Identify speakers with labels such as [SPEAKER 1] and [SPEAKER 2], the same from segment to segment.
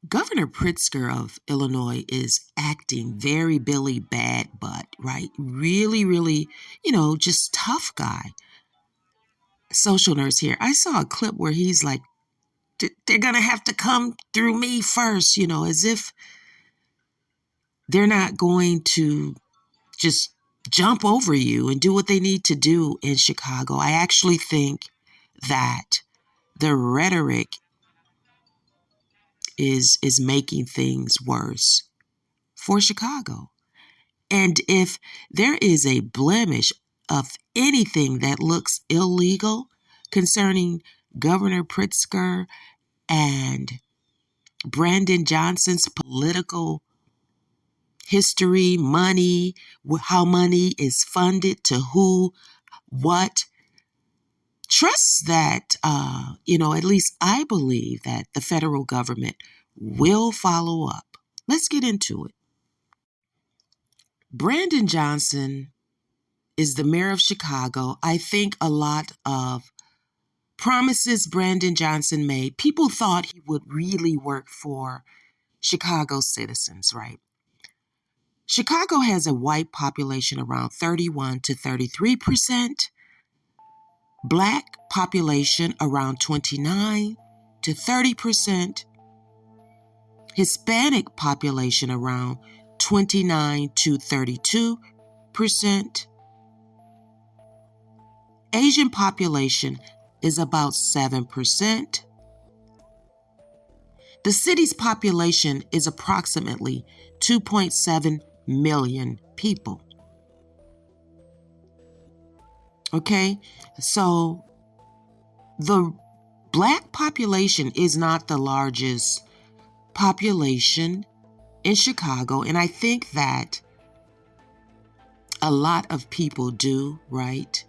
[SPEAKER 1] Governor Pritzker of Illinois is acting very Billy Bad Butt, right? Really, really, just tough guy. Social nurse here. I saw a clip where he's like, they're going to have to come through me first, as if they're not going to just jump over you and do what they need to do in Chicago. I actually think that the rhetoric is making things worse for Chicago. And if there is a blemish of anything that looks illegal concerning Governor Pritzker and Brandon Johnson's political history, money, how money is funded to who, what, trust that, at least I believe that the federal government will follow up. Let's get into it. Brandon Johnson is the mayor of Chicago. I think a lot of promises Brandon Johnson made, people thought he would really work for Chicago citizens, right? Chicago has a white population around 31 to 33%, Black population around 29 to 30%, Hispanic population around 29 to 32%, Asian population is about 7%. The city's population is approximately 2.7 million people. Okay, so the Black population is not the largest population in Chicago, and I think that a lot of people do, right?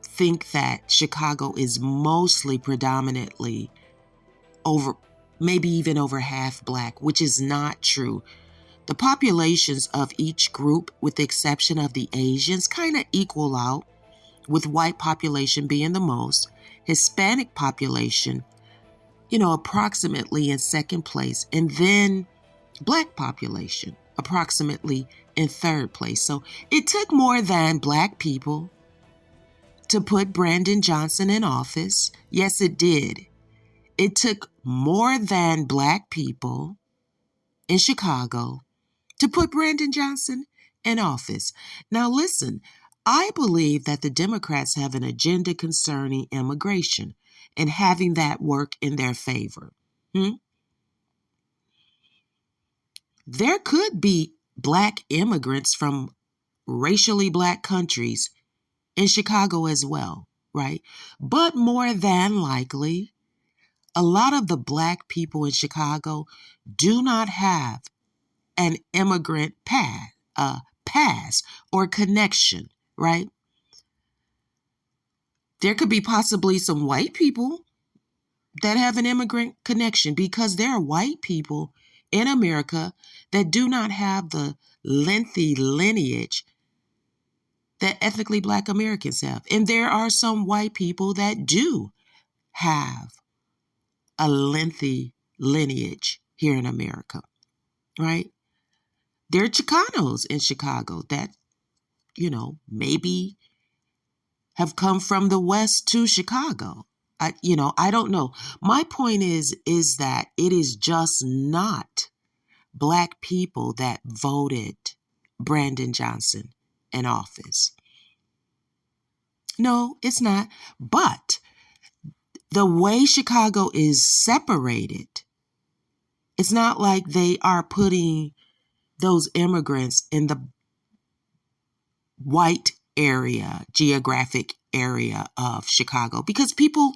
[SPEAKER 1] Think that Chicago is mostly predominantly maybe even over half Black, which is not true. The populations of each group, with the exception of the Asians, kind of equal out, with white population being the most, Hispanic population, approximately in second place, and then Black population, approximately in third place. So it took more than Black people to put Brandon Johnson in office. Yes, it did. It took more than Black people in Chicago to put Brandon Johnson in office. Now, listen, I believe that the Democrats have an agenda concerning immigration and having that work in their favor. There could be Black immigrants from racially Black countries in Chicago as well, right? But more than likely, a lot of the Black people in Chicago do not have an immigrant pass or connection, right? There could be possibly some white people that have an immigrant connection, because there are white people in America that do not have the lengthy lineage that ethnically Black Americans have. And there are some white people that do have a lengthy lineage here in America, right? There are Chicanos in Chicago that, maybe have come from the West to Chicago. I don't know. My point is that it is just not Black people that voted Brandon Johnson in office. No, it's not. But the way Chicago is separated, it's not like they are putting those immigrants in the white area, geographic area of Chicago, because people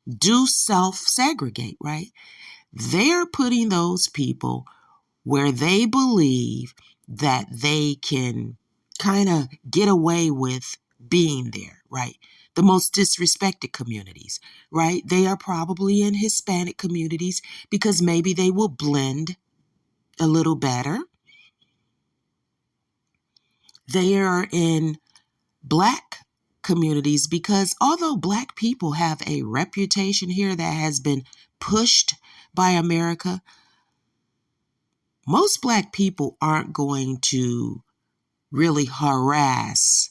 [SPEAKER 1] do self-segregate, right? They're putting those people where they believe that they can kind of get away with being there, right? The most disrespected communities, right? They are probably in Hispanic communities because maybe they will blend a little better. They are in Black communities because although Black people have a reputation here that has been pushed by America, most Black people aren't going to really harass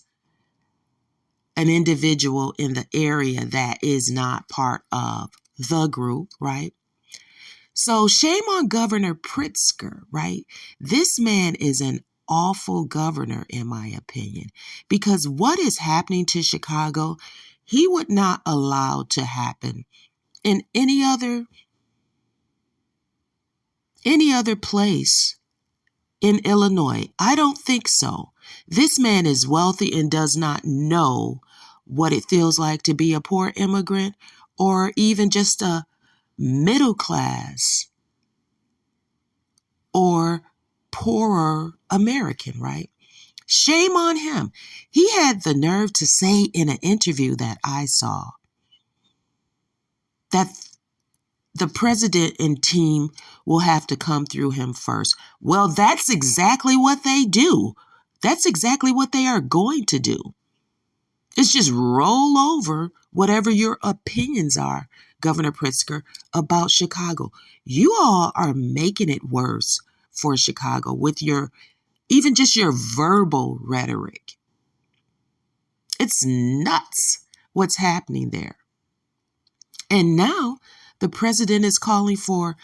[SPEAKER 1] an individual in the area that is not part of the group, right? So shame on Governor Pritzker, right? This man is an awful governor, in my opinion, because what is happening to Chicago, he would not allow to happen in any other place in Illinois. I don't think so. This man is wealthy and does not know what it feels like to be a poor immigrant or even just a middle class or poorer American, right? Shame on him. He had the nerve to say in an interview that I saw that the president and team will have to come through him first. Well, that's exactly what they do. That's exactly what they are going to do. It's just roll over whatever your opinions are, Governor Pritzker, about Chicago. You all are making it worse for Chicago with even just your verbal rhetoric. It's nuts what's happening there. And now the president is calling for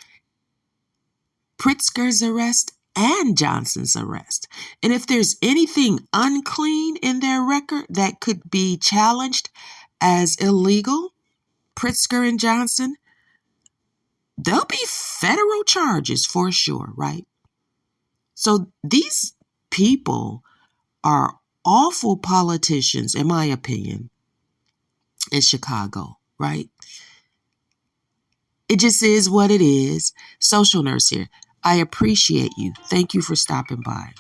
[SPEAKER 1] Pritzker's arrest and Johnson's arrest. And if there's anything unclean in their record that could be challenged as illegal, Pritzker and Johnson, there'll be federal charges for sure, right? So these people are awful politicians, in my opinion, in Chicago, right? It just is what it is. Social Nurse here. I appreciate you. Thank you for stopping by.